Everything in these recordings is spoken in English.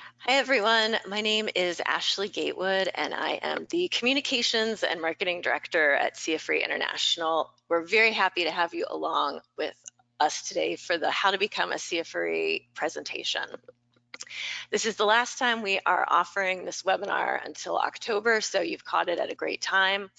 Hi, everyone. My name is Ashley Gatewood, and I am the Communications and Marketing Director at CFRE International. We're very happy to have you along with us today for the How to Become a CFRE presentation. This is the last time we are offering this webinar until October, so you've caught it at a great time.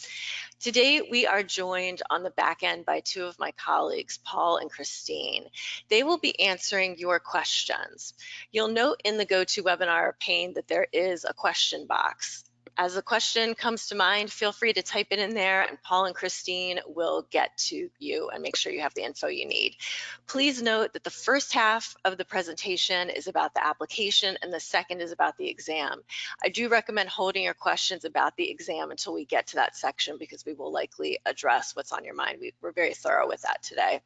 Today, we are joined on the back end by two of my colleagues, Paul and Christine. They will be answering your questions. You'll note in the GoToWebinar pane that there is a question box. As a question comes to mind, feel free to type it in there, and Paul and Christine will get to you and make sure you have the info you need. Please note that the first half of the presentation is about the application and the second is about the exam. I do recommend holding your questions about the exam until we get to that section because we will likely address what's on your mind. We're very thorough with that today.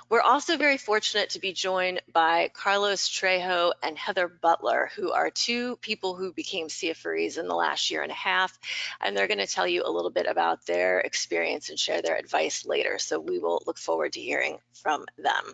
We're also very fortunate to be joined by Carlos Trejo and Heather Butler, who are two people who became CFREs in the last year and a half, and they're going to tell you a little bit about their experience and share their advice later. So we will look forward to hearing from them.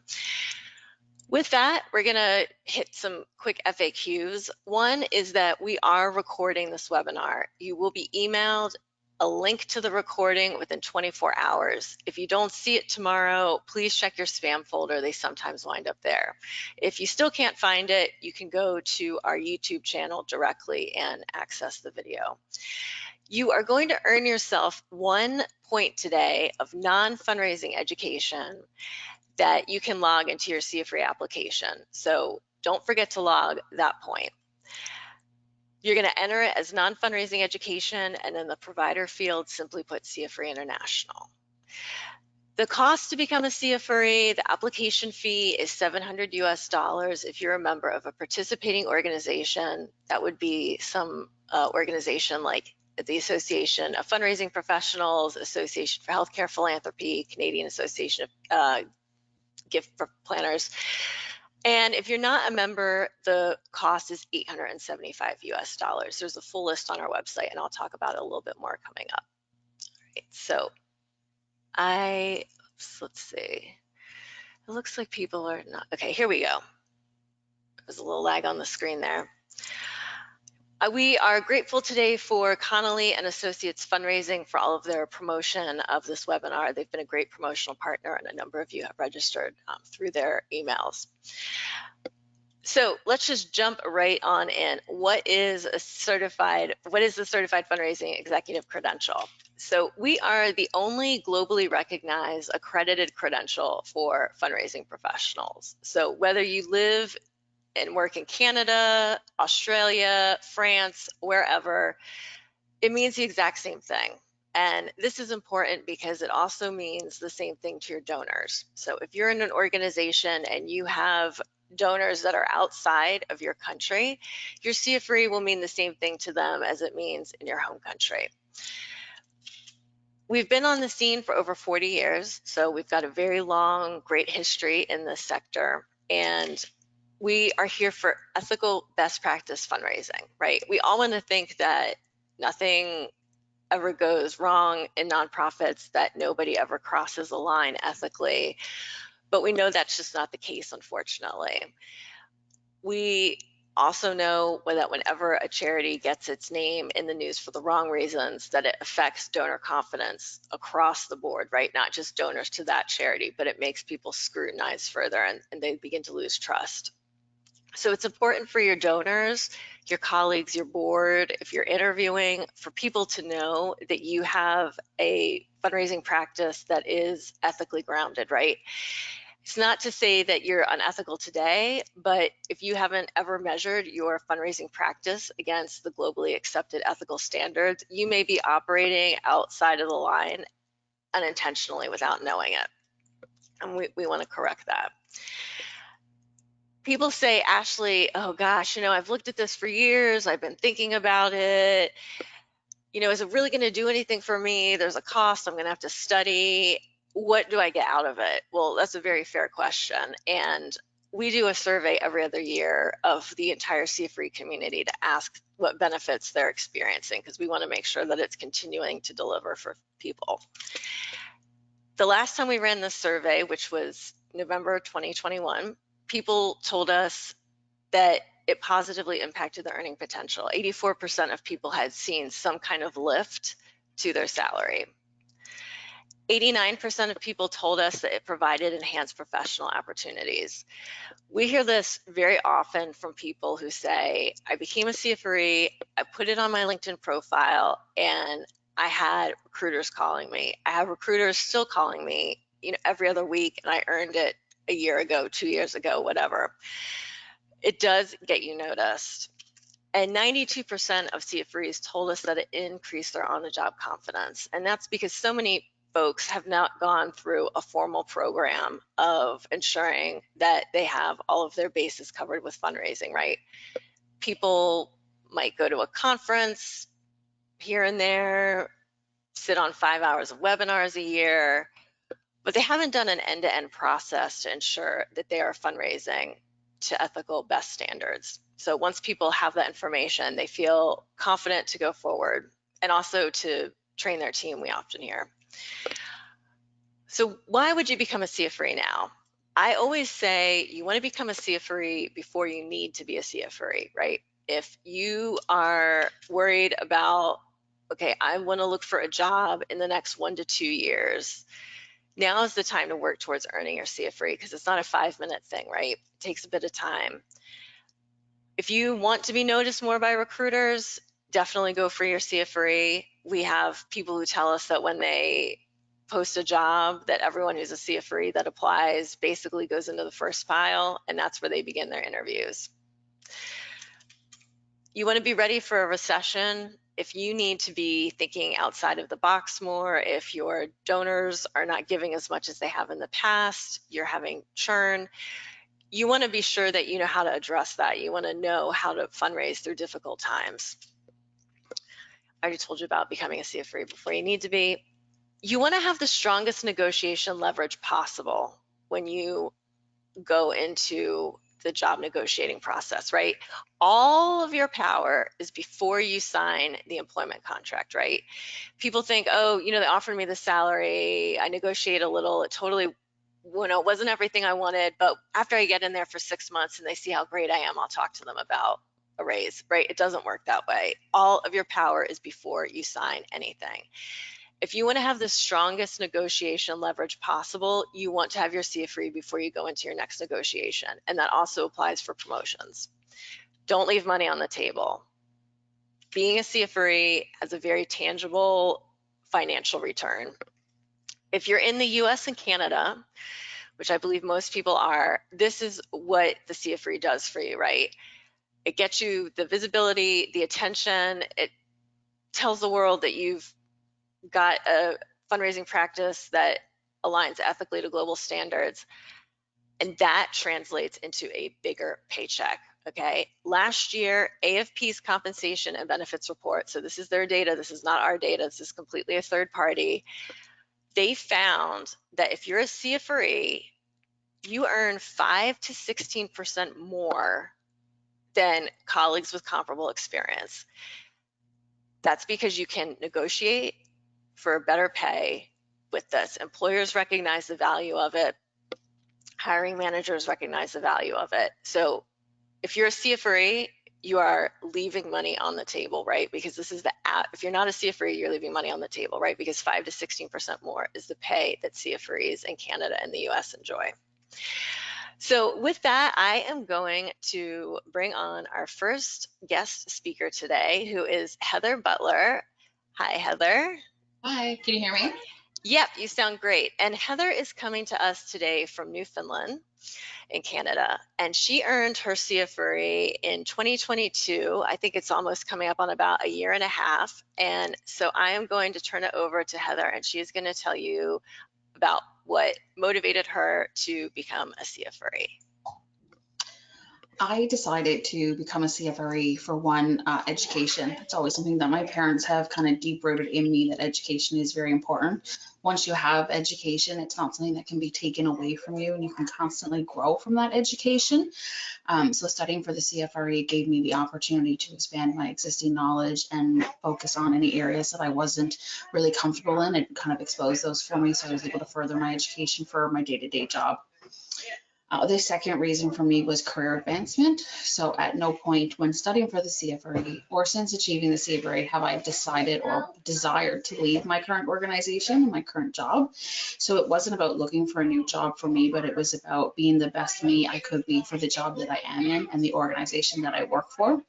With that, we're going to hit some quick FAQs. One is that we are recording this webinar. You will be emailed a link to the recording within 24 hours. If you don't see it tomorrow, please check your spam folder. They sometimes wind up there. If you still can't find it, you can go to our YouTube channel directly and access the video. You are going to earn yourself 1 point today of non-fundraising education that you can log into your CFRE application. So don't forget to log that point. You're going to enter it as non-fundraising education, and in the provider field, simply put CFRE International. The cost to become a CFRE, the application fee is $700 US if you're a member of a participating organization. That would be some organization like the Association of Fundraising Professionals, Association for Healthcare Philanthropy, Canadian Association of Gift Planners. And if you're not a member, the cost is $875 US. There's a full list on our website, and I'll talk about it a little bit more coming up. All right, so let's see. It looks like people are not, okay, here we go. There's a little lag on the screen there. We are grateful today for Connolly and Associates Fundraising for all of their promotion of this webinar. They've been a great promotional partner, and a number of you have registered through their emails. So let's just jump right on in. What is the Certified Fundraising Executive Credential? So we are the only globally recognized accredited credential for fundraising professionals. So whether you live and work in Canada, Australia, France, wherever, it means the exact same thing. And this is important because it also means the same thing to your donors. So if you're in an organization and you have donors that are outside of your country, your CFRE will mean the same thing to them as it means in your home country. We've been on the scene for over 40 years, so we've got a very long, great history in this sector. And we are here for ethical best practice fundraising, right? We all want to think that nothing ever goes wrong in nonprofits, that nobody ever crosses a line ethically, but we know that's just not the case, unfortunately. We also know that whenever a charity gets its name in the news for the wrong reasons, that it affects donor confidence across the board, right? Not just donors to that charity, but it makes people scrutinize further and they begin to lose trust. So it's important for your donors, your colleagues, your board, if you're interviewing, for people to know that you have a fundraising practice that is ethically grounded, right? It's not to say that you're unethical today, but if you haven't ever measured your fundraising practice against the globally accepted ethical standards, you may be operating outside of the line unintentionally without knowing it. And we want to correct that. People say, Ashley, oh gosh, I've looked at this for years. I've been thinking about it. Is it really going to do anything for me? There's a cost. I'm going to have to study. What do I get out of it? Well, that's a very fair question. And we do a survey every other year of the entire CFRE community to ask what benefits they're experiencing, because we want to make sure that it's continuing to deliver for people. The last time we ran this survey, which was November 2021, people told us that it positively impacted the earning potential. 84% of people had seen some kind of lift to their salary. 89% of people told us that it provided enhanced professional opportunities. We hear this very often from people who say, I became a CFRE, I put it on my LinkedIn profile, and I had recruiters calling me. I have recruiters still calling me, every other week, and I earned it a year ago, 2 years ago, whatever. It does get you noticed. And 92% of CFREs told us that it increased their on-the-job confidence. And that's because so many folks have not gone through a formal program of ensuring that they have all of their bases covered with fundraising, right? People might go to a conference here and there, sit on 5 hours of webinars a year, but they haven't done an end-to-end process to ensure that they are fundraising to ethical best standards. So once people have that information, they feel confident to go forward and also to train their team, we often hear. So why would you become a CFRE now? I always say you want to become a CFRE before you need to be a CFRE, right? If you are worried about, okay, I want to look for a job in the next 1 to 2 years, now is the time to work towards earning your CFRE because it's not a 5-minute thing, right? It takes a bit of time. If you want to be noticed more by recruiters, definitely go for your CFRE. We have people who tell us that when they post a job, that everyone who's a CFRE that applies basically goes into the first pile, and that's where they begin their interviews. You want to be ready for a recession. If you need to be thinking outside of the box more, if your donors are not giving as much as they have in the past, you're having churn, you want to be sure that you know how to address that. You want to know how to fundraise through difficult times. I already told you about becoming a CFRE before you need to be. You want to have the strongest negotiation leverage possible when you go into the job negotiating process, right? All of your power is before you sign the employment contract, right? People think, oh, they offered me the salary, I negotiate a little, it totally, it wasn't everything I wanted, but after I get in there for 6 months and they see how great I am, I'll talk to them about a raise, right? It doesn't work that way. All of your power is before you sign anything. If you want to have the strongest negotiation leverage possible, you want to have your CFRE before you go into your next negotiation. And that also applies for promotions. Don't leave money on the table. Being a CFRE has a very tangible financial return. If you're in the US and Canada, which I believe most people are, this is what the CFRE does for you, right? It gets you the visibility, the attention. It tells the world that you've got a fundraising practice that aligns ethically to global standards, and that translates into a bigger paycheck, okay? Last year, AFP's compensation and benefits report, so this is their data, this is not our data, this is completely a third party, they found that if you're a CFRE, you earn 5 to 16% more than colleagues with comparable experience. That's because you can negotiate for better pay with this. Employers recognize the value of it. Hiring managers recognize the value of it. So if you're a CFRE, you are leaving money on the table, right? Because this is if you're not a CFRE, you're leaving money on the table, right? Because 5 to 16% more is the pay that CFREs in Canada and the US enjoy. So with that, I am going to bring on our first guest speaker today, who is Heather Butler. Hi, Heather. Hi, can you hear me? Yep, you sound great. And Heather is coming to us today from Newfoundland in Canada, and she earned her CFRE in 2022. I think it's almost coming up on about 1.5 years. And so I am going to turn it over to Heather, and she is going to tell you about what motivated her to become a CFRE. I decided to become a CFRE for one, education. It's always something that my parents have kind of deep rooted in me, that education is very important. Once you have education, it's not something that can be taken away from you, and you can constantly grow from that education. So studying for the CFRE gave me the opportunity to expand my existing knowledge and focus on any areas that I wasn't really comfortable in, and kind of expose those for me, so I was able to further my education for my day-to-day job. The second reason for me was career advancement. So at no point when studying for the CFRE or since achieving the CFRE have I decided or desired to leave my current organization, my current job. So it wasn't about looking for a new job for me, but it was about being the best me I could be for the job that I am in and the organization that I work for.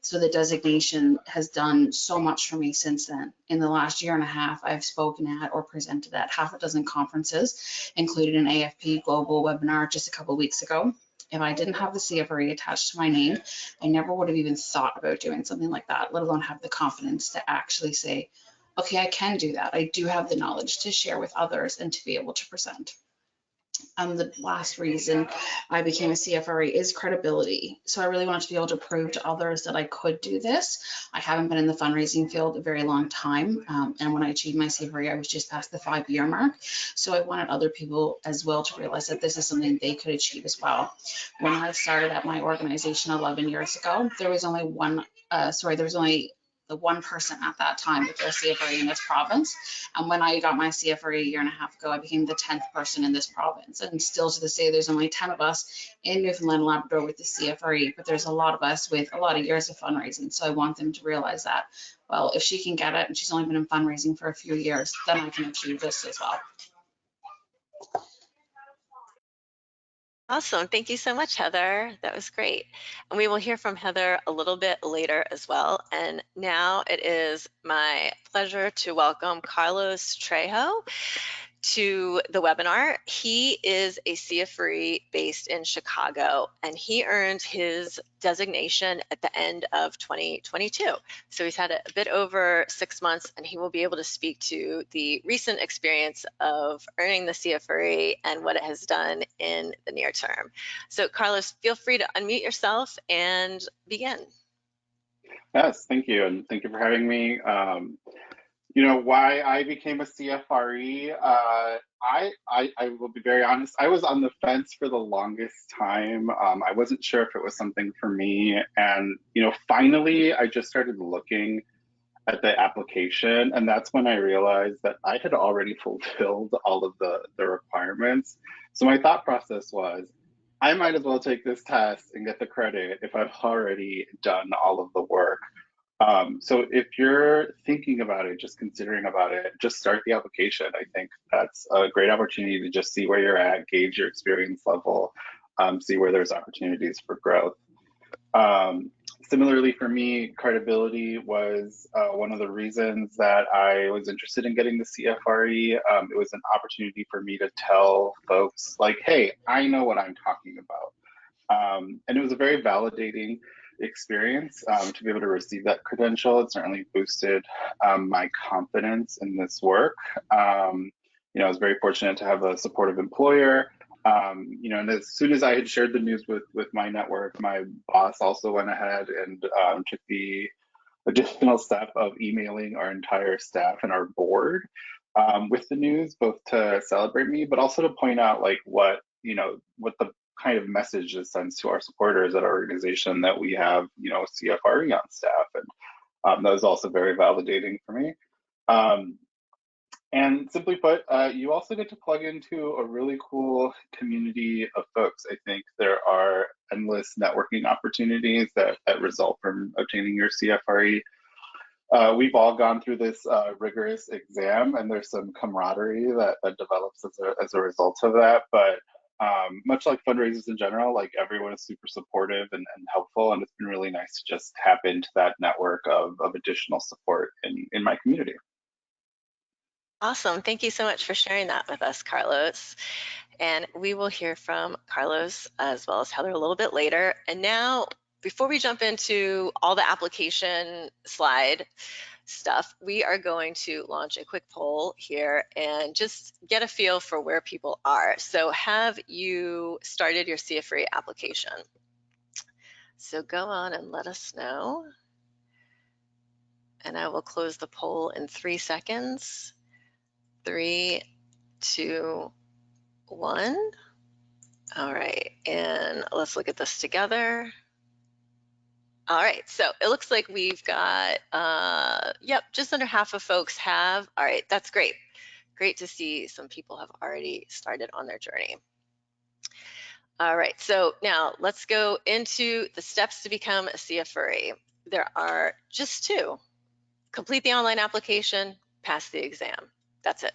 So the designation has done so much for me since then. In the last year and a half, I've spoken at or presented at half a dozen conferences, including an AFP Global webinar just a couple of weeks ago. If I didn't have the CFRE attached to my name, I never would have even thought about doing something like that, let alone have the confidence to actually say, okay, I can do that. I do have the knowledge to share with others and to be able to present. The last reason I became a CFRE is credibility. So I really wanted to be able to prove to others that I could do this. I haven't been in the fundraising field a very long time. And when I achieved my CFRE, I was just past the 5-year mark. So I wanted other people as well to realize that this is something they could achieve as well. When I started at my organization 11 years ago, there was only the one person at that time with their CFRE in this province. And when I got my CFRE a year and a half ago, I became the 10th person in this province. And still to this day, there's only 10 of us in Newfoundland and Labrador with the CFRE, but there's a lot of us with a lot of years of fundraising. So I want them to realize that, well, if she can get it and she's only been in fundraising for a few years, then I can achieve this as well. Awesome. Thank you so much, Heather. That was great. And we will hear from Heather a little bit later as well. And now it is my pleasure to welcome Carlos Trejo to the webinar. He is a CFRE based in Chicago, and he earned his designation at the end of 2022. So he's had a bit over 6 months, and he will be able to speak to the recent experience of earning the CFRE and what it has done in the near term. So Carlos, feel free to unmute yourself and begin. Yes, thank you. And thank you for having me. You know, why I became a CFRE, I will be very honest, I was on the fence for the longest time. I wasn't sure if it was something for me. And, you know, finally, I just started looking at the application. And that's when I realized that I had already fulfilled all of the requirements. So my thought process was, I might as well take this test and get the credit if I've already done all of the work. So if you're thinking about it, just considering about it, just start the application. I think that's a great opportunity to just see where you're at, gauge your experience level, see where there's opportunities for growth. Similarly for me, credibility was one of the reasons that I was interested in getting the CFRE. It was an opportunity for me to tell folks like, hey, I know what I'm talking about. And it was a very validating experience to be able to receive that credential. It certainly boosted my confidence in this work. You know, I was very fortunate to have a supportive employer. You know, and as soon as I had shared the news with my network, my boss also went ahead and took the additional step of emailing our entire staff and our board with the news, both to celebrate me, but also to point out like what the kind of message it sends to our supporters at our organization that we have, you know, CFRE on staff. And that was also very validating for me. And simply put, you also get to plug into a really cool community of folks. I think there are endless networking opportunities that result from obtaining your CFRE. We've all gone through this rigorous exam, and there's some camaraderie that develops as a result of that. But much like fundraisers in general, like everyone is super supportive and helpful, and it's been really nice to just tap into that network of additional support in my community. Awesome. Thank you so much for sharing that with us, Carlos. And we will hear from Carlos as well as Heather a little bit later. And now, before we jump into all the application slide stuff, we are going to launch a quick poll here and just get a feel for where people are. So have you started your CFRE application? So go on and let us know. And I will close the poll in 3 seconds. 3, 2, 1. All right, and let's look at this together. All right, so it looks like we've got, just under half of folks have. All right, that's great. Great to see some people have already started on their journey. All right, so now let's go into the steps to become a CFRE. There are just two. Complete the online application, pass the exam. That's it.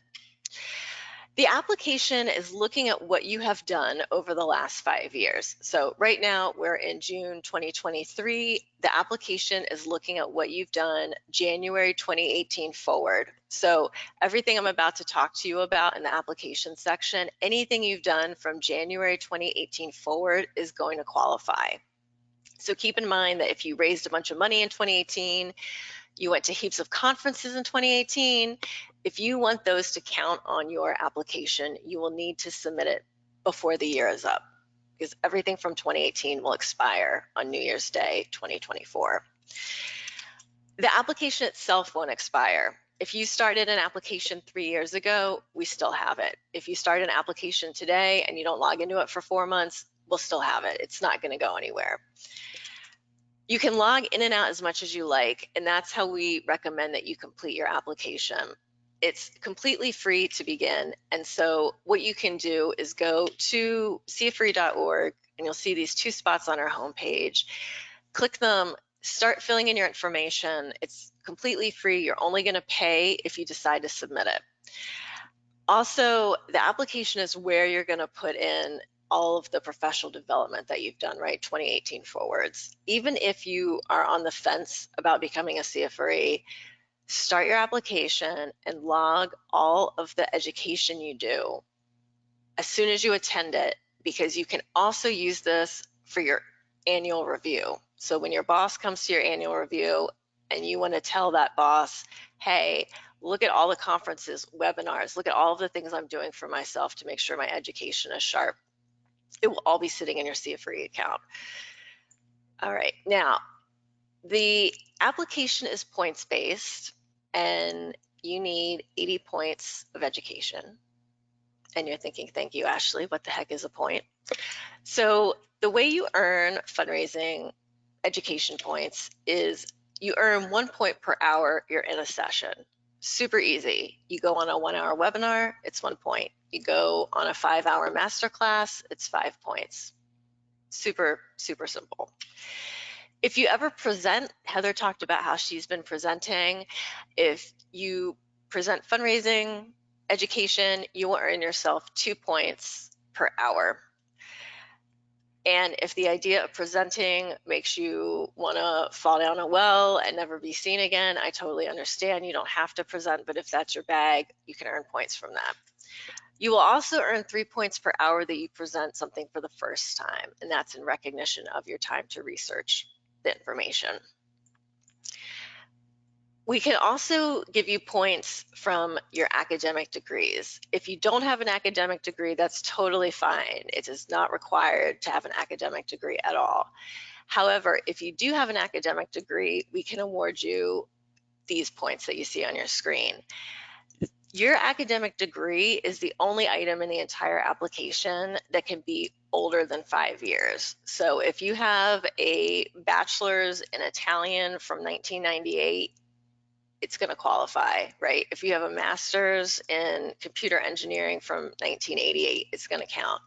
The application is looking at what you have done over the last 5 years. So right now we're in June 2023. The application is looking at what you've done January 2018 forward. So everything I'm about to talk to you about in the application section, anything you've done from January 2018 forward is going to qualify. So keep in mind that if you raised a bunch of money in 2018, you went to heaps of conferences in 2018, if you want those to count on your application, you will need to submit it before the year is up, because everything from 2018 will expire on New Year's Day 2024. The application itself won't expire. If you started an application 3 years ago, we still have it. If you start an application today and you don't log into it for 4 months, we'll still have it. It's not going to go anywhere. You can log in and out as much as you like, and that's how we recommend that you complete your application. It's completely free to begin, and so what you can do is go to CFRE.org, and you'll see these two spots on our homepage. Click them, start filling in your information. It's completely free. You're only going to pay if you decide to submit it. Also, the application is where you're going to put in all of the professional development that you've done, right, 2018 forwards. Even if you are on the fence about becoming a CFRE, start your application and log all of the education you do as soon as you attend it, because you can also use this for your annual review. So when your boss comes to your annual review and you want to tell that boss, hey, look at all the conferences, webinars, look at all of the things I'm doing for myself to make sure my education is sharp, it will all be sitting in your CFRE account. All right, now the application is points-based, and you need 80 points of education. And you're thinking, thank you, Ashley, what the heck is a point? So the way you earn fundraising education points is you earn 1 point per hour you're in a session. Super easy. You go on a 1-hour webinar, it's 1 point. You go on a 5-hour masterclass, it's 5 points. Super, super simple. If you ever present, Heather talked about how she's been presenting. If you present fundraising education, you will earn yourself 2 points per hour. And if the idea of presenting makes you want to fall down a well and never be seen again, I totally understand. You don't have to present, but if that's your bag, you can earn points from that. You will also earn 3 points per hour that you present something for the first time, and that's in recognition of your time to research the information. We can also give you points from your academic degrees. If you don't have an academic degree, that's totally fine. It is not required to have an academic degree at all. However, if you do have an academic degree, we can award you these points that you see on your screen. Your academic degree is the only item in the entire application that can be older than 5 years. So if you have a bachelor's in Italian from 1998, it's going to qualify, right? If you have a master's in computer engineering from 1988, it's going to count.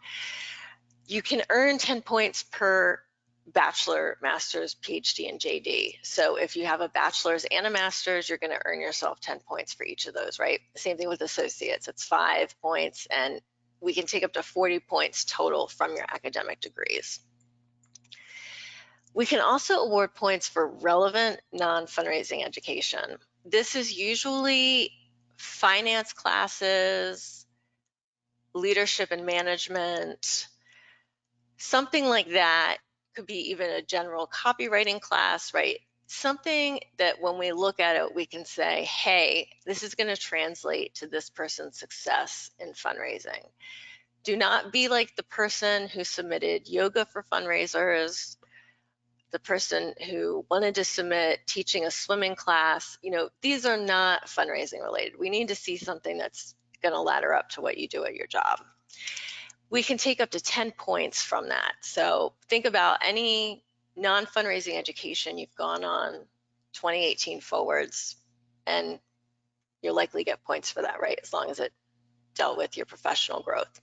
You can earn 10 points per bachelor, master's, PhD, and JD. So if you have a bachelor's and a master's, you're going to earn yourself 10 points for each of those, right? Same thing with associates. It's 5 points, and we can take up to 40 points total from your academic degrees. We can also award points for relevant non-fundraising education. This is usually finance classes, leadership and management, something like that. Could be even a general copywriting class, right? Something that when we look at it, we can say, hey, this is going to translate to this person's success in fundraising. Do not be like the person who submitted yoga for fundraisers, the person who wanted to submit teaching a swimming class. You know, these are not fundraising related. We need to see something that's going to ladder up to what you do at your job. We can take up to 10 points from that. So think about any non-fundraising education you've gone on 2018 forwards, and you'll likely get points for that, right? As long as it dealt with your professional growth.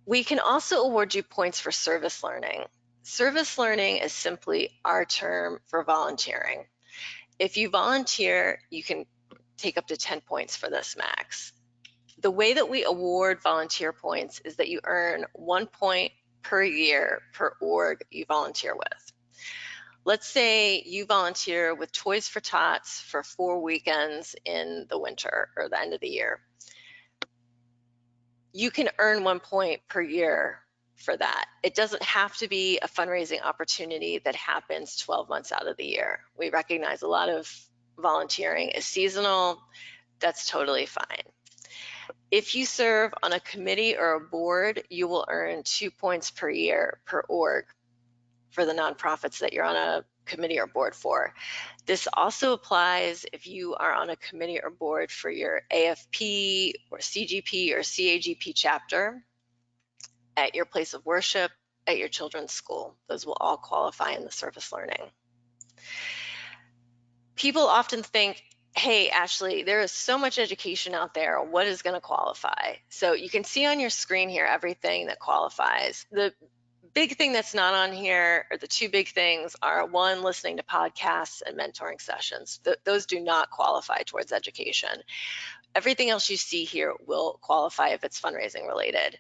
We can also award you points for service learning. Service learning is simply our term for volunteering. If you volunteer, you can take up to 10 points for this max. The way that we award volunteer points is that you earn 1 point per year per org you volunteer with. Let's say you volunteer with Toys for Tots for 4 weekends in the winter or the end of the year. You can earn 1 point per year for that. It doesn't have to be a fundraising opportunity that happens 12 months out of the year. We recognize a lot of volunteering is seasonal. That's totally fine. If you serve on a committee or a board, you will earn 2 points per year per org for the nonprofits that you're on a committee or board for. This also applies if you are on a committee or board for your AFP or CGP or CAGP chapter, at your place of worship, at your children's school. Those will all qualify in the service learning. People often think, hey, Ashley, there is so much education out there. What is going to qualify? So you can see on your screen here everything that qualifies. The big thing that's not on here, or the two big things, are one, listening to podcasts and mentoring sessions. Those do not qualify towards education. Everything else you see here will qualify if it's fundraising related.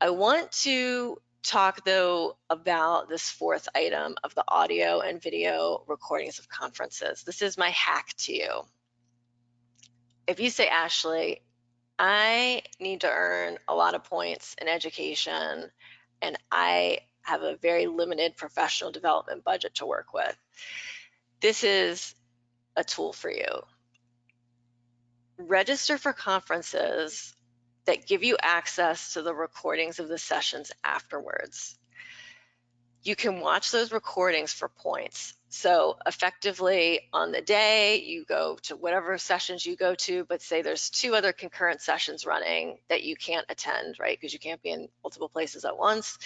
I want to talk, though, about this fourth item of the audio and video recordings of conferences. This is my hack to you. If you say, Ashley, I need to earn a lot of points in education, and I have a very limited professional development budget to work with, this is a tool for you. Register for conferences that give you access to the recordings of the sessions afterwards. You can watch those recordings for points. So effectively on the day, you go to whatever sessions you go to, but say there's 2 other concurrent sessions running that you can't attend, right? Because you can't be in multiple places at once.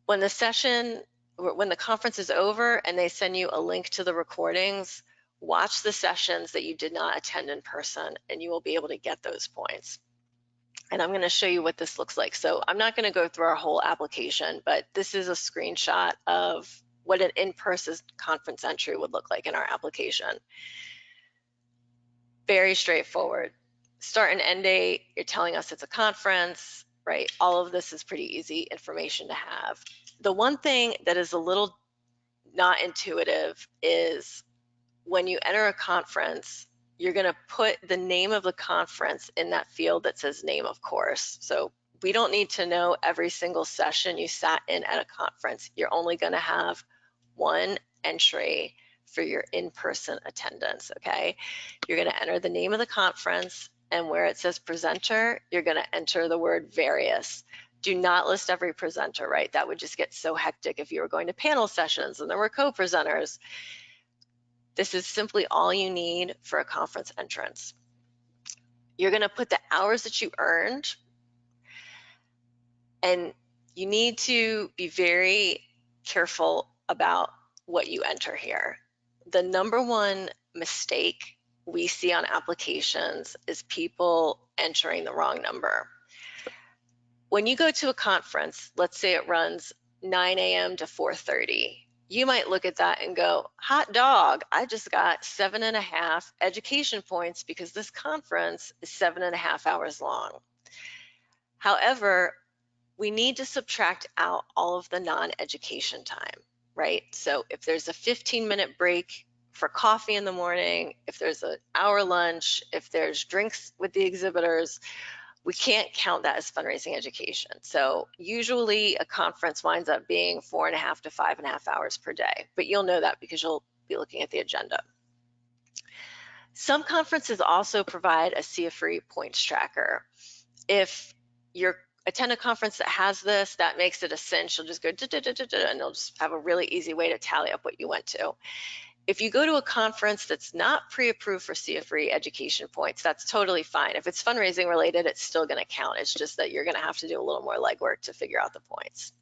When the conference is over and they send you a link to the recordings, watch the sessions that you did not attend in person, and you will be able to get those points. And I'm going to show you what this looks like. So I'm not going to go through our whole application, but this is a screenshot of what an in-person conference entry would look like in our application. Very straightforward. Start and end date, you're telling us it's a conference, right? All of this is pretty easy information to have. The one thing that is a little not intuitive is when you enter a conference, you're going to put the name of the conference in that field that says name of course. So we don't need to know every single session you sat in at a conference. You're only going to have one entry for your in-person attendance, okay? You're going to enter the name of the conference, and where it says presenter, you're going to enter the word various. Do not list every presenter, right? That would just get so hectic if you were going to panel sessions and there were co-presenters. This is simply all you need for a conference entrance. You're going to put the hours that you earned, and you need to be very careful about what you enter here. The number one mistake we see on applications is people entering the wrong number. When you go to a conference, let's say it runs 9 a.m. to 4:30, you might look at that and go, hot dog, I just got 7.5 education points because this conference is 7.5 hours long. However, we need to subtract out all of the non-education time, right? So if there's a 15-minute break for coffee in the morning, if there's an hour lunch, if there's drinks with the exhibitors, we can't count that as fundraising education. So usually a conference winds up being 4.5 to 5.5 hours per day, but you'll know that because you'll be looking at the agenda. Some conferences also provide a CFRE points tracker. If you attend a conference that has this, that makes it a cinch. You'll just go and you'll just have a really easy way to tally up what you went to. If you go to a conference that's not pre-approved for CFRE education points, that's totally fine. If it's fundraising related, it's still going to count. It's just that you're going to have to do a little more legwork to figure out the points.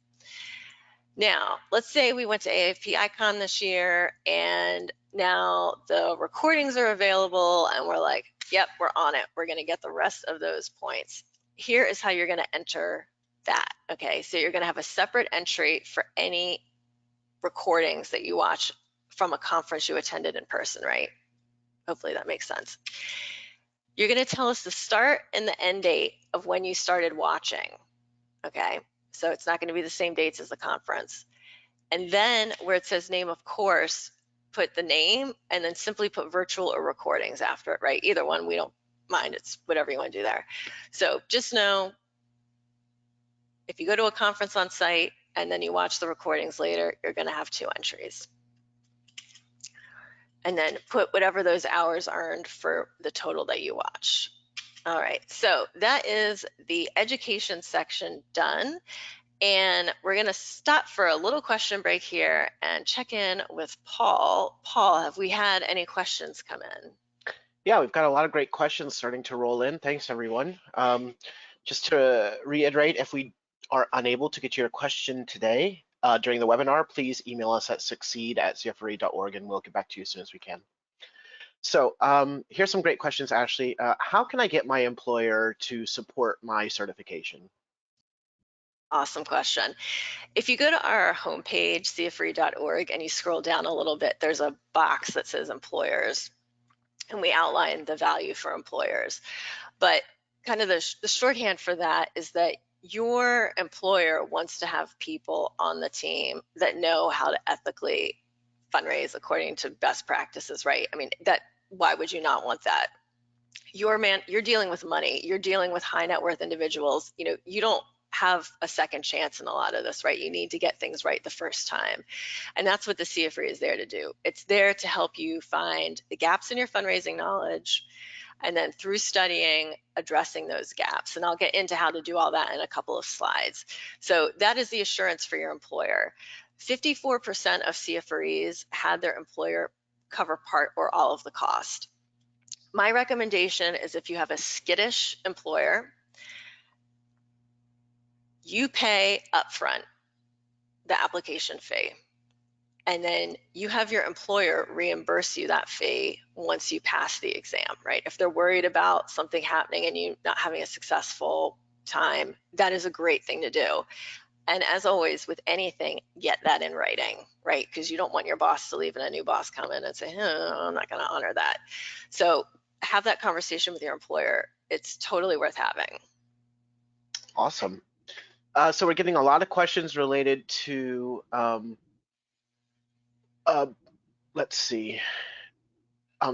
Now, let's say we went to AFP Icon this year and now the recordings are available and we're like, yep, we're on it. We're going to get the rest of those points. here is how you're going to enter that. Okay, so you're going to have a separate entry for any recordings that you watch from a conference you attended in person, right? Hopefully that makes sense. You're going to tell us the start and the end date of when you started watching. Okay, so it's not going to be the same dates as the conference. And then where it says name of course, put the name and then simply put virtual or recordings after it, right? Either one, we don't mind. It's whatever you want to do there. So just know if you go to a conference on site and then you watch the recordings later, you're going to have 2 entries. And then put whatever those hours earned for the total that you watch. All right, so that is the education section done. And we're going to stop for a little question break here and check in with Paul. Paul, have we had any questions come in? Yeah, we've got a lot of great questions starting to roll in. Thanks, everyone. Just to reiterate, if we are unable to get to your question today during the webinar, please email us at succeed@cfre.org and we'll get back to you as soon as we can. So here's some great questions, Ashley. How can I get my employer to support my certification? Awesome question. If you go to our homepage, cfre.org, and you scroll down a little bit, there's a box that says employers, and we outline the value for employers. But kind of the shorthand for that is that your employer wants to have people on the team that know how to ethically fundraise according to best practices, right? I mean, why would you not want that? You're dealing with money, you're dealing with high net worth individuals. You know, you don't have a second chance in a lot of this, right? You need to get things right the first time. And that's what the CFRE is there to do. It's there to help you find the gaps in your fundraising knowledge, and then through studying, addressing those gaps. And I'll get into how to do all that in a couple of slides. So that is the assurance for your employer. 54% of CFREs had their employer cover part or all of the cost. My recommendation is if you have a skittish employer, you pay upfront the application fee, and then you have your employer reimburse you that fee once you pass the exam, right? If they're worried about something happening and you not having a successful time, that is a great thing to do. And as always, with anything, get that in writing, right? Because you don't want your boss to leave and a new boss come in and say, oh, I'm not going to honor that. So have that conversation with your employer. It's totally worth having. Awesome. So we're getting a lot of questions related to, let's see.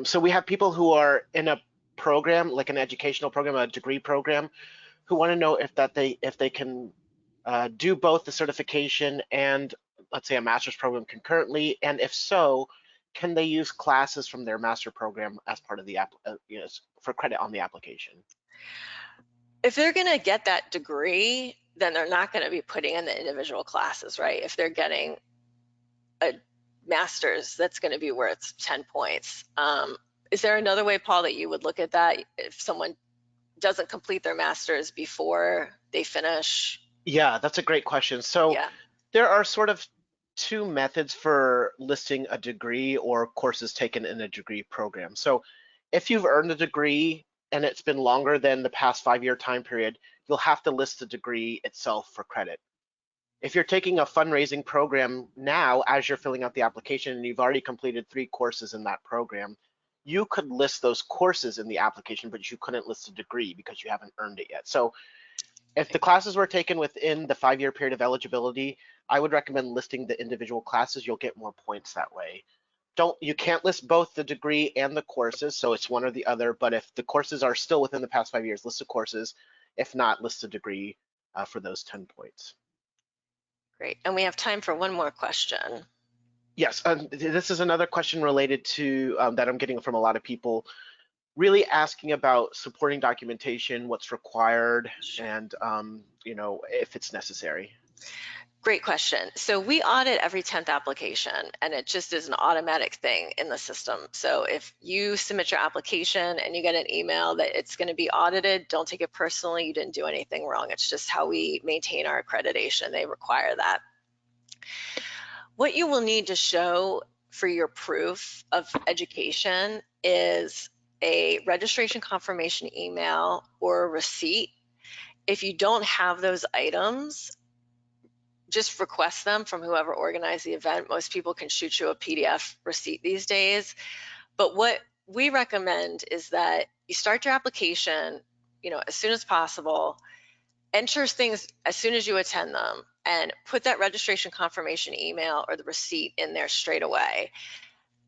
So we have people who are in a program, like an educational program, a degree program, who want to know if they can do both the certification and, let's say, a master's program concurrently, and if so, can they use classes from their master program as part of the for credit on the application? If they're going to get that degree, then they're not going to be putting in the individual classes, right? If they're getting a master's, that's going to be worth 10 points. Is there another way, Paul, that you would look at that if someone doesn't complete their master's before they finish? Yeah, that's a great question. So yeah. There are sort of 2 methods for listing a degree or courses taken in a degree program. So if you've earned a degree and it's been longer than the past 5-year time period, you'll have to list the degree itself for credit. If you're taking a fundraising program now, as you're filling out the application and you've already completed 3 courses in that program, you could list those courses in the application, but you couldn't list a degree because you haven't earned it yet. So if the classes were taken within the 5-year period of eligibility, I would recommend listing the individual classes. You'll get more points that way. You can't list both the degree and the courses, so it's one or the other, but if the courses are still within the past 5 years, list the courses. If not, list the degree for those 10 points. Great, and we have time for one more question. Yes, this is another question related to that I'm getting from a lot of people, really asking about supporting documentation, what's required, and if it's necessary. Great question. So we audit every 10th application, and it just is an automatic thing in the system. So if you submit your application and you get an email that it's going to be audited, don't take it personally. You didn't do anything wrong. It's just how we maintain our accreditation. They require that. What you will need to show for your proof of education is a registration confirmation email or a receipt If you don't have those items, just request them from whoever organized the event. Most people can shoot you a PDF receipt these days. But what we recommend is that you start your application, as soon as possible, enter things as soon as you attend them, and put that registration confirmation email or the receipt in there straight away.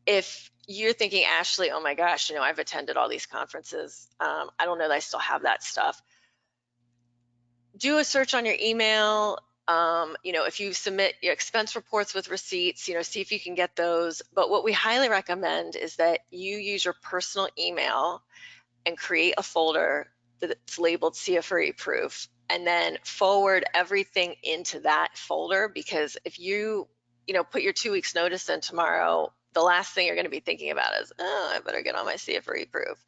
If you're thinking, Ashley, oh my gosh, I've attended all these conferences, I don't know that I still have that stuff. Do a search on your email. If you submit your expense reports with receipts, see if you can get those. But what we highly recommend is that you use your personal email and create a folder that's labeled CFRE proof, and then forward everything into that folder. Because if you, put your 2 weeks notice in tomorrow, the last thing you're going to be thinking about is, oh, I better get on my CFRE proof.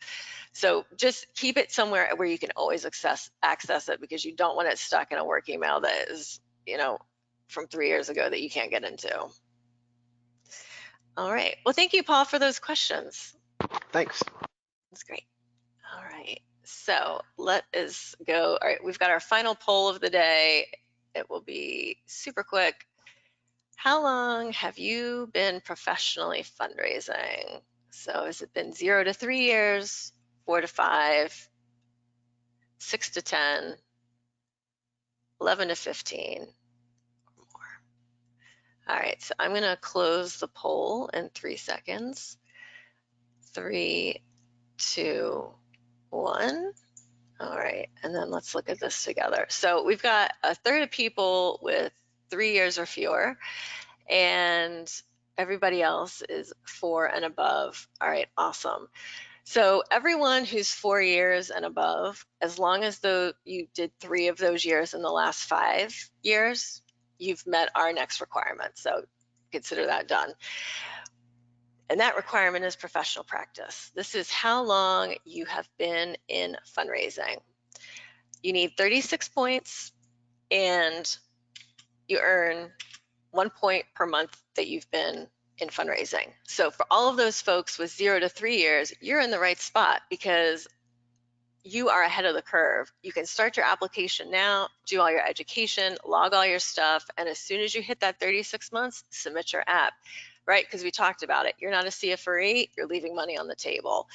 So just keep it somewhere where you can always access it, because you don't want it stuck in a work email that is, from 3 years ago that you can't get into. All right. Well, thank you, Paul, for those questions. Thanks. That's great. All right. So let us go. All right. We've got our final poll of the day. It will be super quick. How long have you been professionally fundraising? So has it been 0 to 3 years, 4 to 5, 6 to 10, 11 to 15, or more? All right, so I'm going to close the poll in 3 seconds. 3, 2, 1. All right, and then let's look at this together. So we've got a third of people with 3 years or fewer, and everybody else is 4 and above. All right, awesome. So everyone who's 4 years and above, as long as you did 3 of those years in the last 5 years, you've met our next requirement. So consider that done. And that requirement is professional practice. This is how long you have been in fundraising. You need 36 points, and you earn 1 point per month that you've been in fundraising. So for all of those folks with 0 to 3 years, you're in the right spot, because you are ahead of the curve. You can start your application now, do all your education, log all your stuff, and as soon as you hit that 36 months, submit your app, right? Because we talked about it. You're not a CFRE, you're leaving money on the table.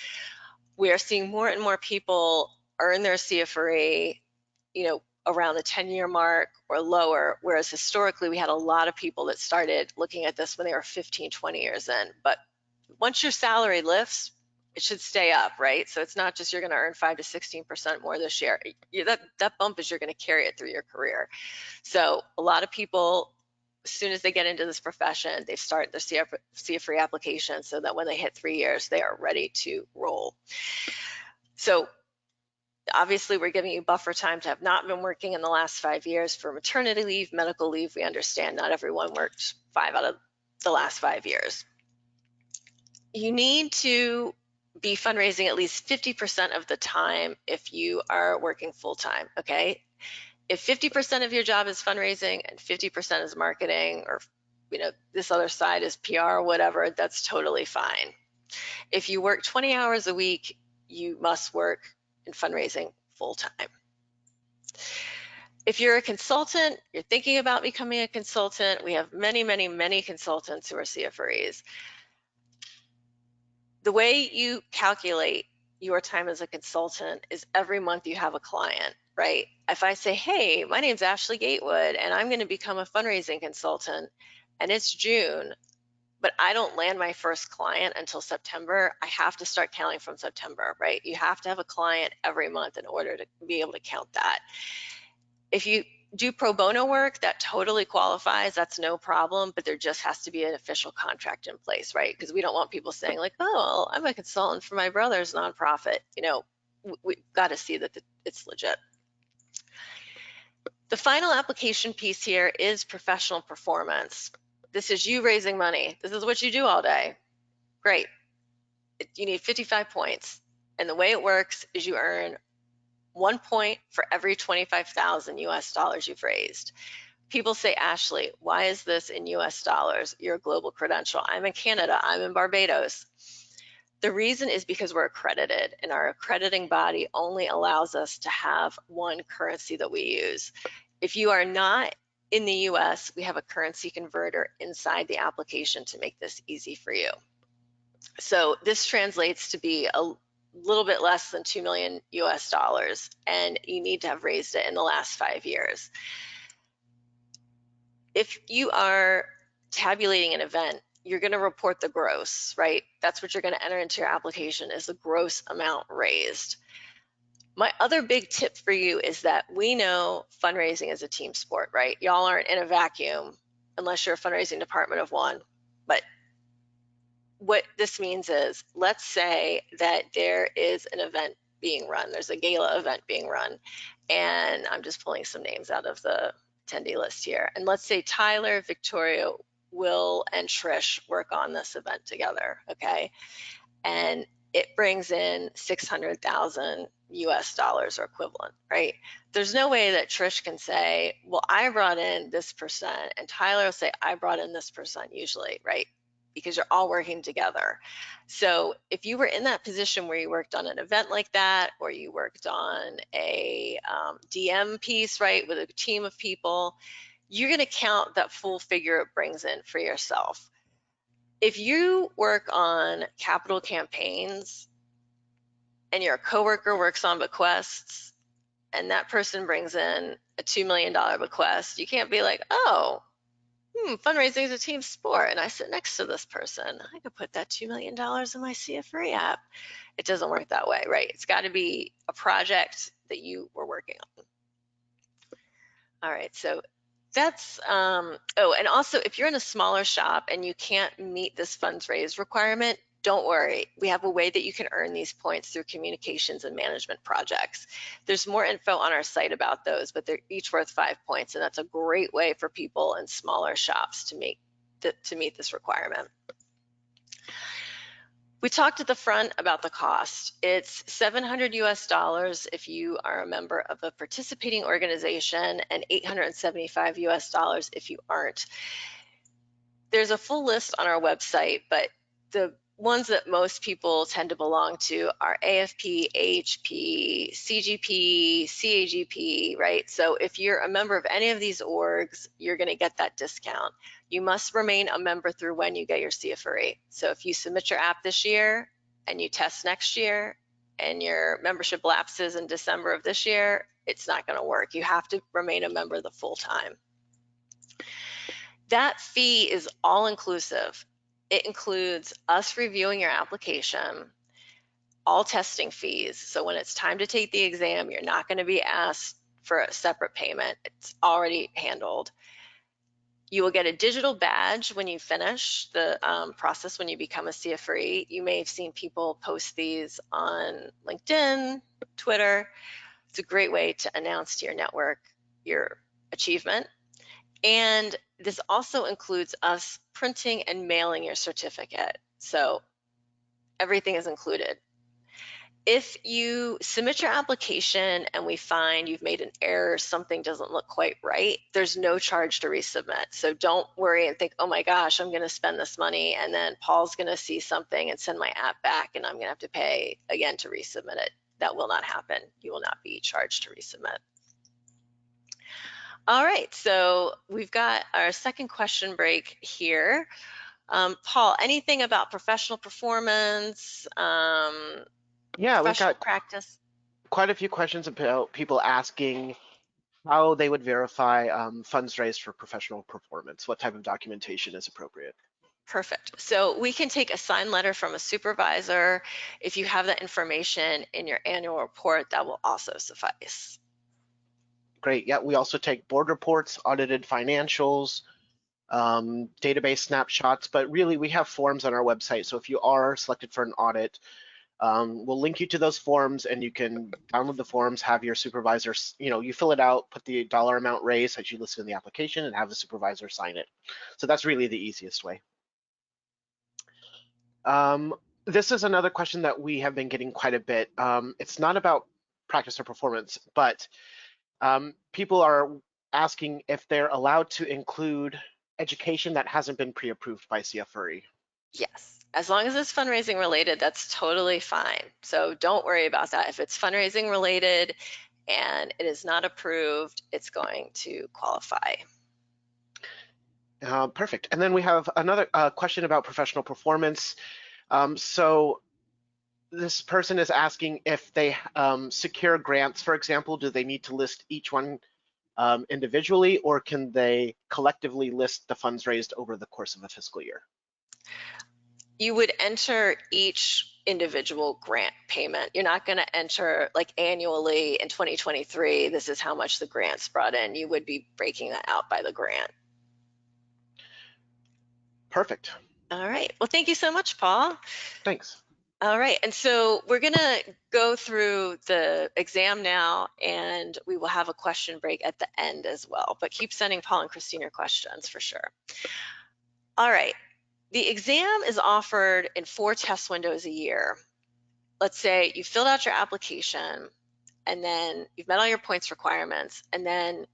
We are seeing more and more people earn their CFRE, around the 10-year mark or lower, whereas historically we had a lot of people that started looking at this when they were 15, 20 years in. But once your salary lifts, it should stay up, right? So it's not just you're going to earn 5 to 16% more this year. That bump is you're going to carry it through your career. So a lot of people, as soon as they get into this profession, they start their CFRE application so that when they hit 3 years, they are ready to roll. So obviously, we're giving you buffer time to have not been working in the last 5 years. For maternity leave, medical leave, we understand not everyone worked 5 out of the last 5 years. You need to be fundraising at least 50% of the time if you are working full-time, okay? If 50% of your job is fundraising and 50% is marketing, or this other side is PR or whatever, that's totally fine. If you work 20 hours a week, you must work in fundraising full-time. If you're a consultant, you're thinking about becoming a consultant, we have many, many, many consultants who are CFREs. The way you calculate your time as a consultant is every month you have a client, right? If I say, hey, my name's Ashley Gatewood and I'm going to become a fundraising consultant, and it's June, but I don't land my first client until September, I have to start counting from September, right? You have to have a client every month in order to be able to count that. If you do pro bono work, that totally qualifies, that's no problem, but there just has to be an official contract in place, right? Because we don't want people saying like, oh, I'm a consultant for my brother's nonprofit. We've got to see that it's legit. The final application piece here is professional performance. This is you raising money. This is what you do all day. Great. You need 55 points. And the way it works is you earn 1 point for every 25,000 US dollars you've raised. People say, Ashley, why is this in US dollars? You're a global credential. I'm in Canada. I'm in Barbados. The reason is because we're accredited, and our accrediting body only allows us to have one currency that we use. If you are not in the US, we have a currency converter inside the application to make this easy for you. So this translates to be a little bit less than 2 million US dollars, and you need to have raised it in the last 5 years. If you are tabulating an event, you're going to report the gross, right? That's what you're going to enter into your application, is the gross amount raised. My other big tip for you is that we know fundraising is a team sport, right? Y'all aren't in a vacuum unless you're a fundraising department of one. But what this means is, let's say that there is an event being run, there's a gala event being run, and I'm just pulling some names out of the attendee list here. And let's say Tyler, Victoria, Will, and Trish work on this event together, okay? And it brings in 600,000 US dollars or equivalent, right? There's no way that Trish can say, well, I brought in this percent, and Tyler will say, I brought in this percent usually, right? Because you're all working together. So if you were in that position where you worked on an event like that, or you worked on a DM piece, right, with a team of people, you're going to count that full figure it brings in for yourself. If you work on capital campaigns and your coworker works on bequests and that person brings in a $2 million bequest, you can't be like, oh, fundraising is a team sport, and I sit next to this person. I could put that $2 million in my CFRE app. It doesn't work that way, right? It's got to be a project that you were working on. All right, so that's, oh, and also if you're in a smaller shop and you can't meet this funds raised requirement, don't worry. We have a way that you can earn these points through communications and management projects. There's more info on our site about those, but they're each worth 5 points, and that's a great way for people in smaller shops to meet this requirement. We talked at the front about the cost. It's $700 US if you are a member of a participating organization, and $875 US if you aren't. There's a full list on our website, but the ones that most people tend to belong to are AFP, AHP, CGP, CAGP, right? So if you're a member of any of these orgs, you're going to get that discount. You must remain a member through when you get your CFRE. So if you submit your app this year and you test next year and your membership lapses in December of this year, it's not going to work. You have to remain a member the full time. That fee is all inclusive. It includes us reviewing your application, all testing fees. So when it's time to take the exam, you're not going to be asked for a separate payment. It's already handled. You will get a digital badge when you finish the process, when you become a CFRE. You may have seen people post these on LinkedIn, Twitter. It's a great way to announce to your network your achievement. And this also includes us printing and mailing your certificate. So everything is included. If you submit your application and we find you've made an error, something doesn't look quite right, there's no charge to resubmit. So don't worry and think, oh my gosh, I'm going to spend this money and then Paul's going to see something and send my app back and I'm going to have to pay again to resubmit it. That will not happen. You will not be charged to resubmit. All right, so we've got our second question break here. Paul, anything about professional performance, Yeah, we've professional got practice? quite a few questions about people asking how they would verify funds raised for professional performance. What type of documentation is appropriate? Perfect. So we can take a signed letter from a supervisor. If you have that information in your annual report, that will also suffice. Great. Yeah, we also take board reports, audited financials, database snapshots, but really we have forms on our website. So if you are selected for an audit, we'll link you to those forms and you can download the forms, have your supervisor, you fill it out, put the dollar amount raised as you listed in the application and have the supervisor sign it. So that's really the easiest way. This is another question that we have been getting quite a bit. It's not about practice or performance, but people are asking if they're allowed to include education that hasn't been pre-approved by CFRE. Yes. As long as it's fundraising related, that's totally fine. So don't worry about that. If it's fundraising related and it is not approved, it's going to qualify. Perfect. And then we have another question about professional performance. So this person is asking if they secure grants, for example, do they need to list each one individually, or can they collectively list the funds raised over the course of a fiscal year? You would enter each individual grant payment. You're not going to enter like annually in 2023, this is how much the grants brought in. You would be breaking that out by the grant. Perfect. All right. Well, thank you so much, Paul. Thanks. All right. And so we're going to go through the exam now, and we will have a question break at the end as well. But keep sending Paul and Christine your questions for sure. All right. The exam is offered in 4 test windows a year. Let's say you filled out your application and then you've met all your points requirements, and then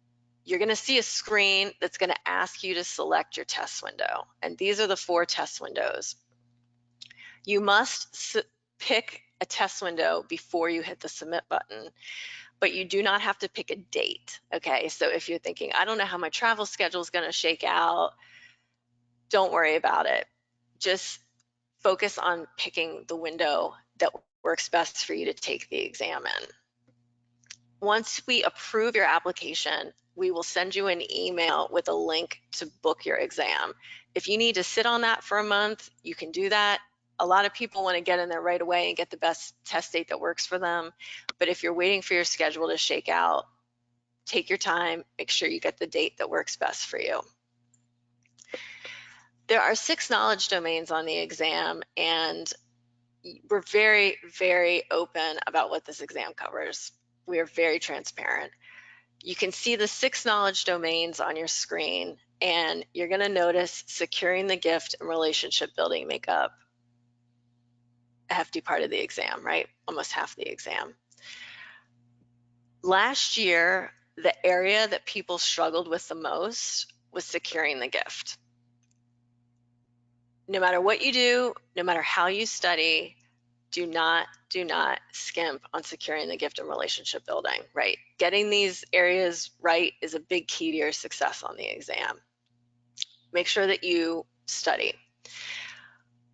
you're going to see a screen that's going to ask you to select your test window. And these are the 4 test windows. You must pick a test window before you hit the submit button, but you do not have to pick a date. Okay, so if you're thinking, I don't know how my travel schedule is going to shake out, don't worry about it. Just focus on picking the window that works best for you to take the exam in. Once we approve your application, we will send you an email with a link to book your exam. If you need to sit on that for a month, you can do that. A lot of people want to get in there right away and get the best test date that works for them. But if you're waiting for your schedule to shake out, take your time, make sure you get the date that works best for you. There are 6 knowledge domains on the exam, and we're very, very open about what this exam covers. We are very transparent. You can see the 6 knowledge domains on your screen, and you're going to notice securing the gift and relationship building make up a hefty part of the exam, right? Almost half the exam. Last year, the area that people struggled with the most was securing the gift. No matter what you do, no matter how you study, do not skimp on securing the gift and relationship building, right? Getting these areas right is a big key to your success on the exam. Make sure that you study.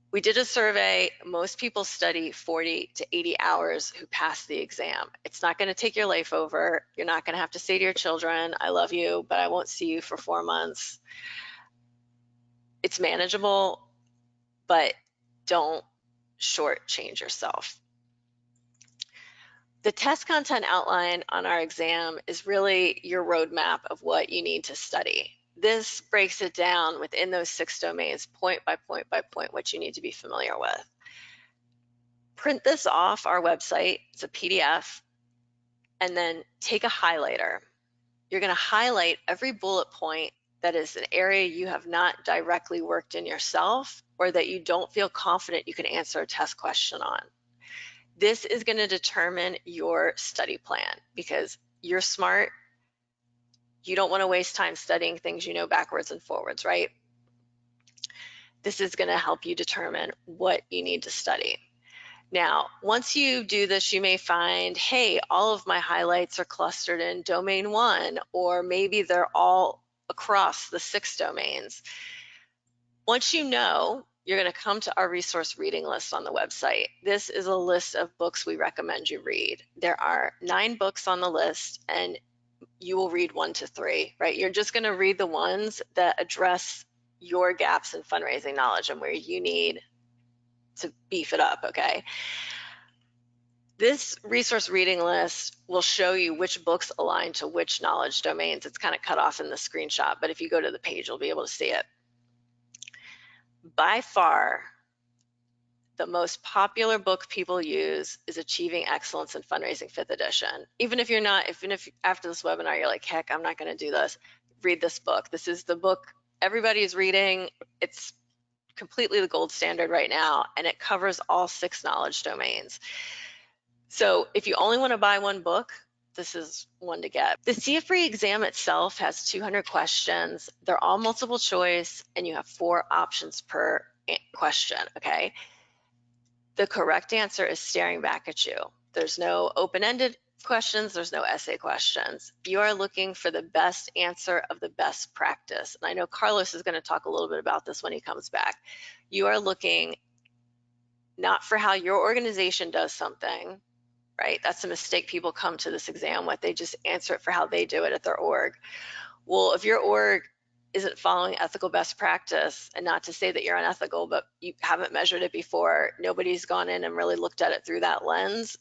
We did a survey. Most people study 40 to 80 hours who pass the exam. It's not going to take your life over. You're not going to have to say to your children, I love you, but I won't see you for 4 months. It's manageable, but don't shortchange yourself. The test content outline on our exam is really your roadmap of what you need to study. This breaks it down within those 6 domains, point by point by point, what you need to be familiar with. Print this off our website, it's a PDF, and then take a highlighter. You're going to highlight every bullet point that is an area you have not directly worked in yourself, or that you don't feel confident you can answer a test question on. This is going to determine your study plan, because you're smart. You don't want to waste time studying things you know backwards and forwards, right? This is going to help you determine what you need to study. Now, once you do this, you may find, hey, all of my highlights are clustered in domain 1, or maybe they're all across the 6 domains. Once you know, you're going to come to our resource reading list on the website. This is a list of books we recommend you read. There are 9 books on the list, and you will read 1 to 3, right? You're just going to read the ones that address your gaps in fundraising knowledge and where you need to beef it up, okay? This resource reading list will show you which books align to which knowledge domains. It's kind of cut off in the screenshot, but if you go to the page, you'll be able to see it. By far, the most popular book people use is Achieving Excellence in Fundraising 5th edition. Even if after this webinar, you're like, heck, I'm not going to do this, read this book. This is the book everybody is reading. It's completely the gold standard right now, and it covers all 6 knowledge domains. So if you only want to buy 1 book, this is one to get. The CFRE exam itself has 200 questions. They're all multiple choice, and you have 4 options per question, okay? The correct answer is staring back at you. There's no open-ended questions, there's no essay questions. You are looking for the best answer of the best practice. And I know Carlos is going to talk a little bit about this when he comes back. You are looking not for how your organization does something, right? That's a mistake people come to this exam with. They just answer it for how they do it at their org. Well, if your org isn't following ethical best practice, and not to say that you're unethical, but you haven't measured it before, nobody's gone in and really looked at it through that lens,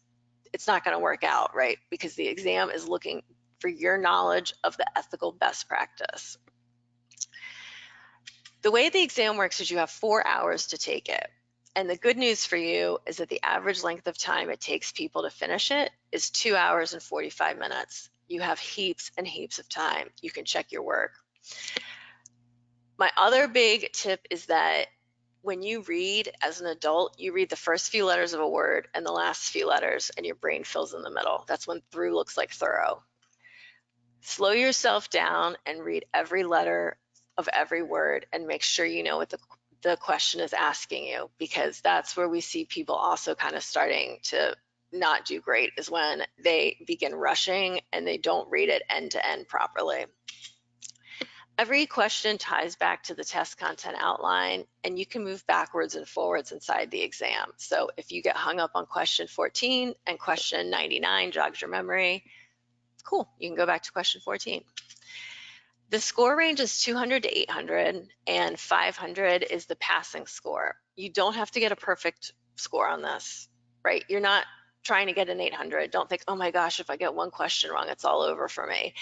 it's not going to work out, right? Because the exam is looking for your knowledge of the ethical best practice. The way the exam works is you have 4 hours to take it. And the good news for you is that the average length of time it takes people to finish it is 2 hours and 45 minutes. You have heaps and heaps of time. You can check your work. My other big tip is that when you read as an adult, you read the first few letters of a word and the last few letters, and your brain fills in the middle. That's when through looks like thorough. Slow yourself down and read every letter of every word and make sure you know what the question is asking you, because that's where we see people also kind of starting to not do great, is when they begin rushing and they don't read it end to end properly. Every question ties back to the test content outline, and you can move backwards and forwards inside the exam. So if you get hung up on question 14 and question 99 jogs your memory, cool, you can go back to question 14. The score range is 200 to 800, and 500 is the passing score. You don't have to get a perfect score on this, right? You're not trying to get an 800. Don't think, oh my gosh, if I get one question wrong, it's all over for me.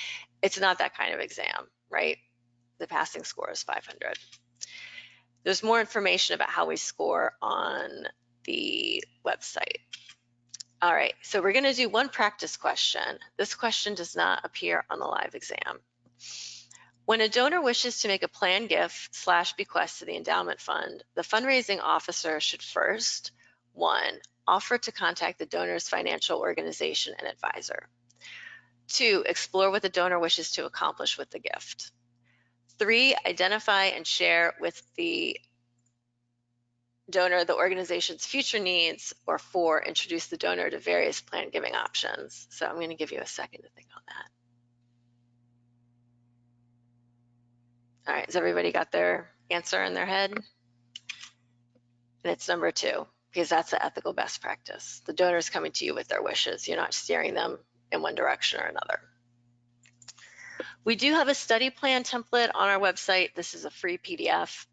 It's not that kind of exam, right? The passing score is 500. There's more information about how we score on the website. All right, so we're going to do one practice question. This question does not appear on the live exam. When a donor wishes to make a planned gift / bequest to the endowment fund, the fundraising officer should first, 1, offer to contact the donor's financial organization and advisor. 2, explore what the donor wishes to accomplish with the gift. 3, identify and share with the donor the organization's future needs. Or 4, introduce the donor to various planned giving options. So I'm going to give you a second to think on that. All right, has everybody got their answer in their head? And it's number 2, because that's the ethical best practice. The donor is coming to you with their wishes. You're not steering them in one direction or another. We do have a study plan template on our website. This is a free PDF.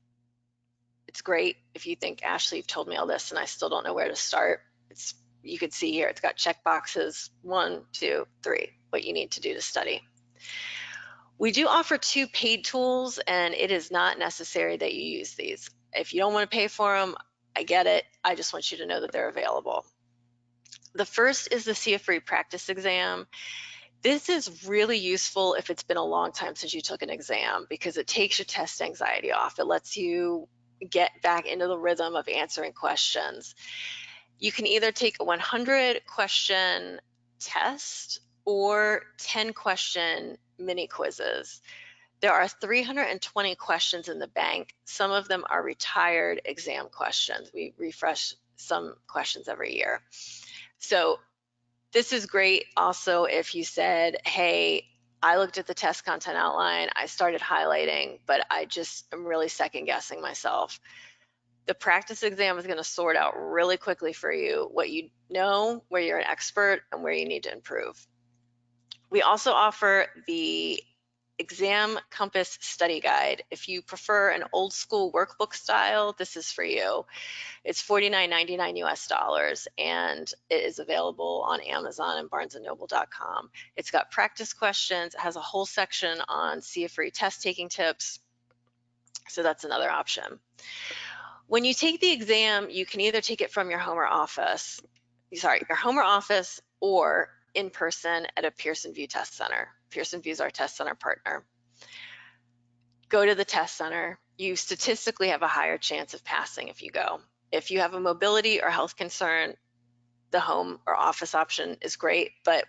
It's great if you think, Ashley, you've told me all this and I still don't know where to start. You can see here, it's got check boxes 1, 2, 3, what you need to do to study. We do offer 2 paid tools, and it is not necessary that you use these. If you don't want to pay for them, I get it. I just want you to know that they're available. The first is the CFRE practice exam. This is really useful if it's been a long time since you took an exam, because it takes your test anxiety off. It lets you get back into the rhythm of answering questions. You can either take a 100 question test or 10 question mini quizzes. There are 320 questions in the bank. Some of them are retired exam questions. We refresh some questions every year. So this is great also if you said, hey, I looked at the test content outline, I started highlighting, but I just am really second guessing myself. The practice exam is going to sort out really quickly for you what you know, where you're an expert, and where you need to improve. We also offer the Exam Compass Study Guide. If you prefer an old school workbook style, this is for you. It's $49.99 US, and it is available on Amazon and barnesandnoble.com. It's got practice questions. It has a whole section on CFRE test taking tips. So that's another option. When you take the exam, you can either take it from your home or office, or in person at a Pearson VUE Test Center. Pearson VUE is our test center partner. Go to the test center. You statistically have a higher chance of passing if you go. If you have a mobility or health concern, the home or office option is great, but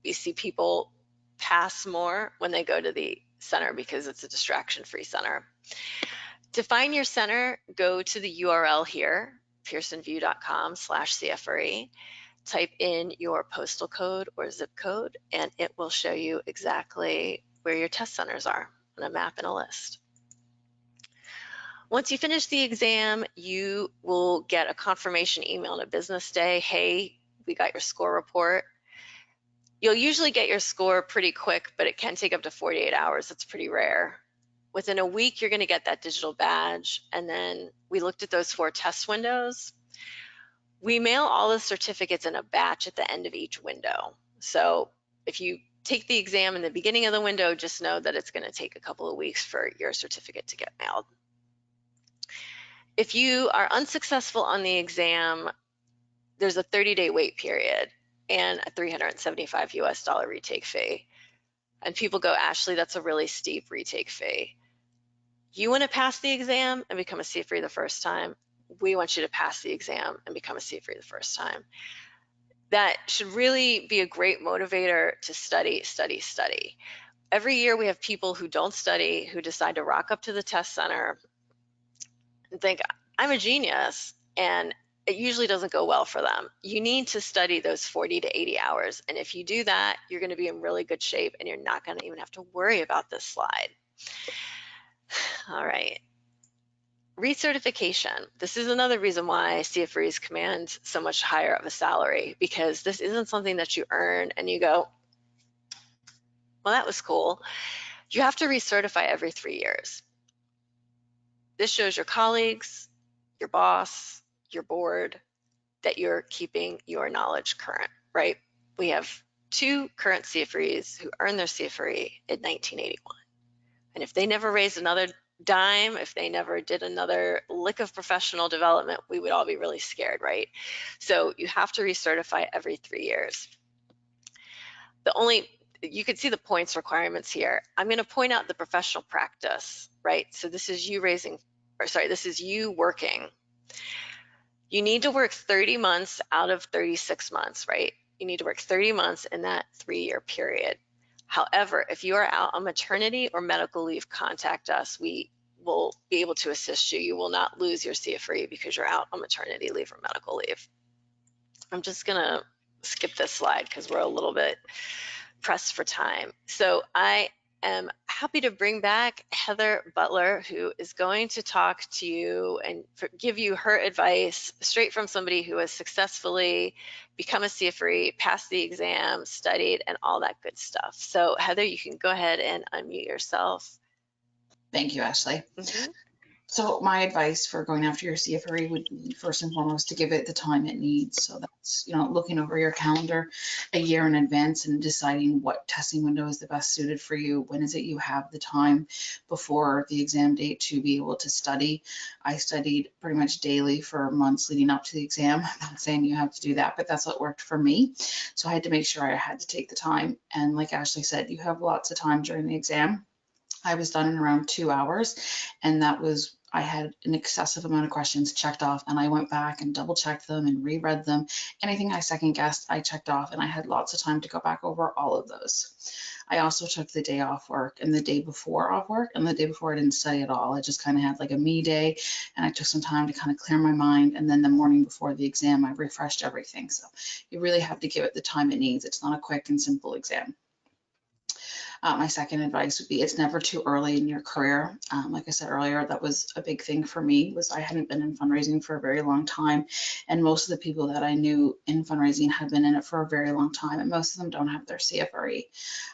we see people pass more when they go to the center because it's a distraction-free center. To find your center, go to the URL here, pearsonview.com/CFRE. Type in your postal code or zip code, and it will show you exactly where your test centers are on a map and a list. Once you finish the exam, you will get a confirmation email on a business day. Hey, we got your score report. You'll usually get your score pretty quick, but it can take up to 48 hours. It's pretty rare. Within a week, you're going to get that digital badge. And then we looked at those 4 test windows. We mail all the certificates in a batch at the end of each window. So if you take the exam in the beginning of the window, just know that it's going to take a couple of weeks for your certificate to get mailed. If you are unsuccessful on the exam, there's a 30-day wait period and a $375 US retake fee. And people go, Ashley, that's a really steep retake fee. You want to pass the exam and become a CFRE the first time. We want you to pass the exam and become a CFRE the first time. That should really be a great motivator to study, study, study. Every year we have people who don't study, who decide to rock up to the test center and think, I'm a genius, and it usually doesn't go well for them. You need to study those 40 to 80 hours, and if you do that, you're going to be in really good shape, and you're not going to even have to worry about this slide. All right. Recertification. This is another reason why CFREs command so much higher of a salary, because this isn't something that you earn and you go, well, that was cool. You have to recertify every 3 years. This shows your colleagues, your boss, your board, that you're keeping your knowledge current, right? We have 2 current CFREs who earned their CFRE in 1981. And if they never raised another dime, if they never did another lick of professional development, we would all be really scared, right? So you have to recertify every 3 years. You can see the points requirements here. I'm going to point out the professional practice, right? So this is you this is you working. You need to work 30 months out of 36 months, right? You need to work 30 months in that 3-year period. However, if you are out on maternity or medical leave, contact us. We will be able to assist you. You will not lose your CFRE because you're out on maternity leave or medical leave. I'm just going to skip this slide because we're a little bit pressed for time. So I am happy to bring back Heather Butler, who is going to talk to you and give you her advice straight from somebody who has successfully become a CFRE, passed the exam, studied, and all that good stuff. So Heather, you can go ahead and unmute yourself. Thank you, Ashley. So my advice for going after your CFRE would be, first and foremost, to give it the time it needs. So that's, looking over your calendar a year in advance and deciding what testing window is the best suited for you. When is it you have the time before the exam date to be able to study? I studied pretty much daily for months leading up to the exam. I'm not saying you have to do that, but that's what worked for me. So I had to make sure I had to take the time. And like Ashley said, you have lots of time during the exam. I was done in around 2 hours, and I had an excessive amount of questions checked off, and I went back and double checked them and reread them. Anything I second guessed, I checked off, and I had lots of time to go back over all of those. I also took the day off work and the day before off work, and the day before I didn't study at all. I just kind of had like a me day, and I took some time to kind of clear my mind, and then the morning before the exam, I refreshed everything. So you really have to give it the time it needs. It's not a quick and simple exam. My second advice would be, it's never too early in your career. Like I said earlier, that was a big thing for me, was I hadn't been in fundraising for a very long time. And most of the people that I knew in fundraising had been in it for a very long time, and most of them don't have their CFRE.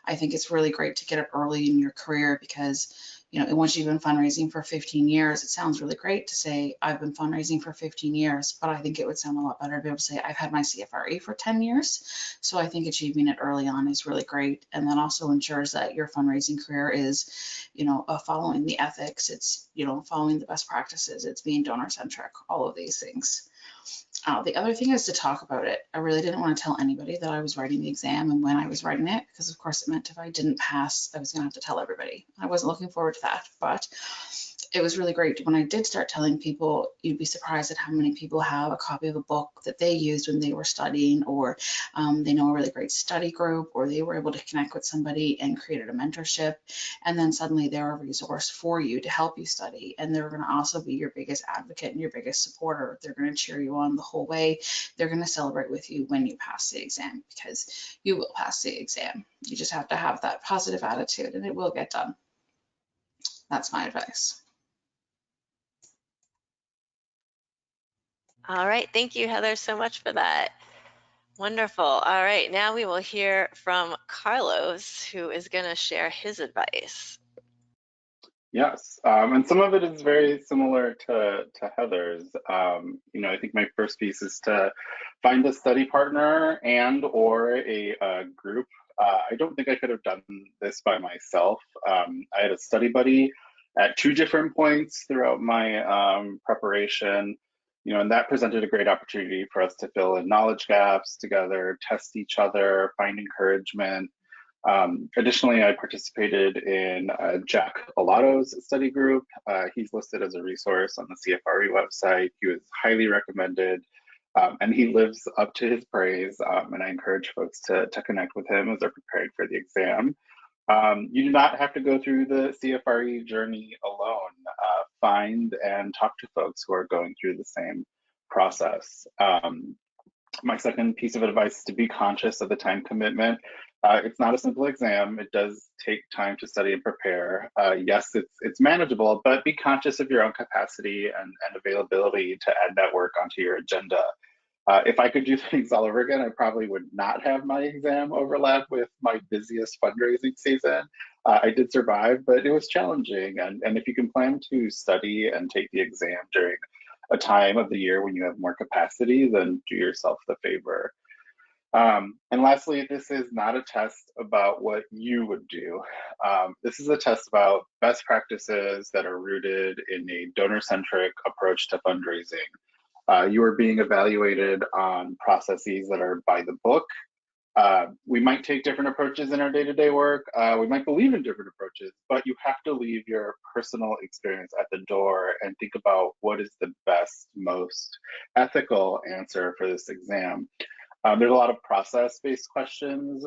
I think it's really great to get it early in your career because, once you've been fundraising for 15 years, it sounds really great to say, I've been fundraising for 15 years, but I think it would sound a lot better to be able to say, I've had my CFRE for 10 years. So I think achieving it early on is really great. And that also ensures that your fundraising career is, following the ethics, it's, following the best practices, it's being donor-centric, all of these things. The other thing is to talk about it. I really didn't want to tell anybody that I was writing the exam and when I was writing it, because of course it meant if I didn't pass, I was going to have to tell everybody. I wasn't looking forward to that, but it was really great. When I did start telling people, you'd be surprised at how many people have a copy of a book that they used when they were studying, or they know a really great study group, or they were able to connect with somebody and created a mentorship. And then suddenly they're a resource for you to help you study. And they're going to also be your biggest advocate and your biggest supporter. They're going to cheer you on the whole way. They're going to celebrate with you when you pass the exam, because you will pass the exam. You just have to have that positive attitude and it will get done. That's my advice. All right, thank you, Heather, so much for that. Wonderful. All right, now we will hear from Carlos, who is going to share his advice. Yes, and some of it is very similar to Heather's. I think my first piece is to find a study partner and or a group. I don't think I could have done this by myself. I had a study buddy at 2 different points throughout my preparation, and that presented a great opportunity for us to fill in knowledge gaps together, test each other, find encouragement. Additionally, I participated in Jack Alato's study group. He's listed as a resource on the CFRE website. He was highly recommended, and he lives up to his praise, and I encourage folks to connect with him as they're preparing for the exam. You do not have to go through the CFRE journey alone. Find and talk to folks who are going through the same process. My second piece of advice is to be conscious of the time commitment. It's not a simple exam. It does take time to study and prepare. Yes, it's manageable, but be conscious of your own capacity and availability to add that work onto your agenda. If I could do things all over again, I probably would not have my exam overlap with my busiest fundraising season. I did survive, but it was challenging. And if you can plan to study and take the exam during a time of the year when you have more capacity, then do yourself the favor. And lastly, this is not a test about what you would do. This is a test about best practices that are rooted in a donor-centric approach to fundraising. You are being evaluated on processes that are by the book. We might take different approaches in our day-to-day work. We might believe in different approaches, but you have to leave your personal experience at the door and think about what is the best, most ethical answer for this exam. There's a lot of process-based questions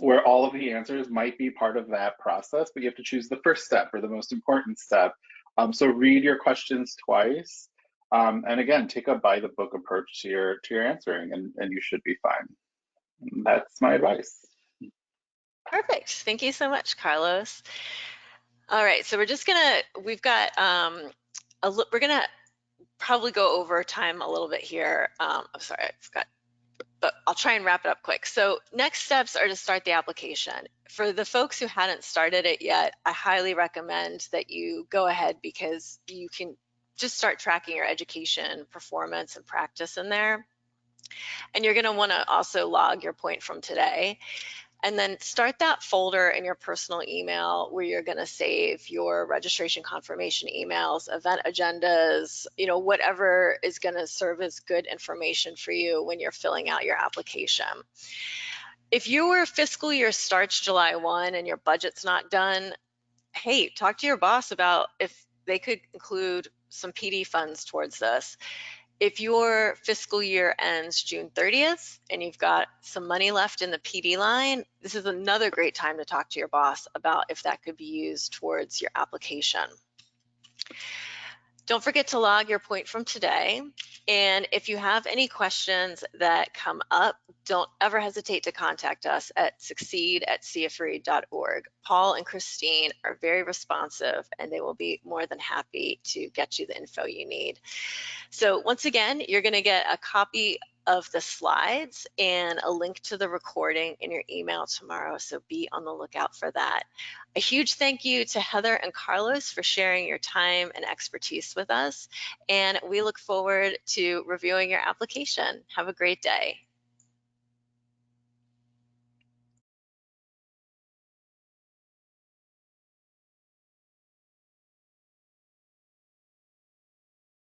where all of the answers might be part of that process, but you have to choose the first step or the most important step. So read your questions twice. And again, take a by the book approach to your answering, and you should be fine. And that's my advice. Perfect. Thank you so much, Carlos. All right, so we're gonna probably go over time a little bit here. I'm sorry, I forgot, but I'll try and wrap it up quick. So next steps are to start the application. For the folks who hadn't started it yet, I highly recommend that you go ahead, because you can just start tracking your education performance and practice in there. And you're gonna wanna also log your point from today. And then start that folder in your personal email where you're going to save your registration confirmation emails, event agendas, whatever is going to serve as good information for you when you're filling out your application. If your fiscal year starts July 1 and your budget's not done, hey, talk to your boss about if they could include some PD funds towards this. If your fiscal year ends June 30th and you've got some money left in the PD line, this is another great time to talk to your boss about if that could be used towards your application. Don't forget to log your point from today. And if you have any questions that come up, don't ever hesitate to contact us at succeed@cfre.org. Paul and Christine are very responsive, and they will be more than happy to get you the info you need. So once again, you're going to get a copy of the slides and a link to the recording in your email tomorrow, so be on the lookout for that. A huge thank you to Heather and Carlos for sharing your time and expertise with us, and we look forward to reviewing your application. Have a great day.